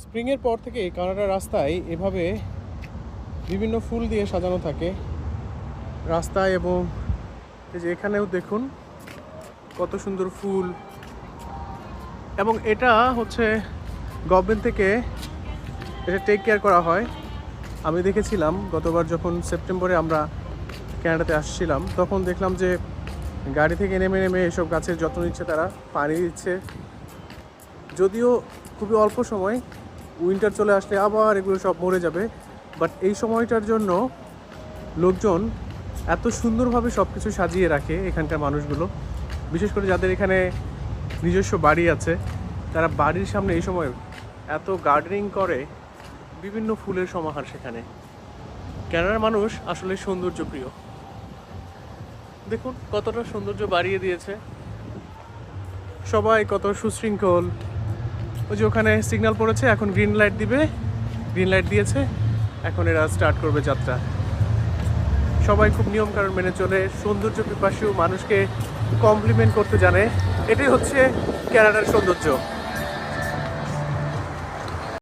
স্প্রিংয়ের পর থেকে কানাডার রাস্তায় এভাবে বিভিন্ন ফুল দিয়ে সাজানো থাকে রাস্তায়, এবং এই যে এখানেও দেখুন কত সুন্দর ফুল। এবং এটা হচ্ছে গভর্নমেন্ট থেকে এটা টেক কেয়ার করা হয়। আমি দেখেছিলাম গতবার যখন সেপ্টেম্বরে আমরা ক্যানাডাতে আসছিলাম, তখন দেখলাম যে গাড়ি থেকে নেমে নেমে এসব গাছের যত্ন নিচ্ছে, তারা পানি দিচ্ছে। যদিও খুবই অল্প সময়, উইন্টার চলে আসলে আবার এগুলো সব মরে যাবে, বাট এই সময়টার জন্য লোকজন এত সুন্দরভাবে সব কিছু সাজিয়ে রাখে এখানকার মানুষগুলো। বিশেষ করে যাদের এখানে নিজস্ব বাড়ি আছে, তারা বাড়ির সামনে এই সময় এত গার্ডেনিং করে, বিভিন্ন ফুলের সমাহার সেখানে। কানাডার মানুষ আসলে সৌন্দর্য প্রিয়। দেখুন কতটা সৌন্দর্য বাড়িয়ে দিয়েছে, সবাই কত সুশৃঙ্খল। ওই যে ওখানে সিগন্যাল পড়েছে, এখন গ্রিন লাইট দিবে, গ্রিন লাইট দিয়েছে, এখন এরা স্টার্ট করবে যাত্রা। সবাই খুব নিয়মকানুন মেনে চলে, সৌন্দর্য পিপাসু মানুষকে কমপ্লিমেন্ট করতে জানে। এটাই হচ্ছে কানাডার সৌন্দর্য।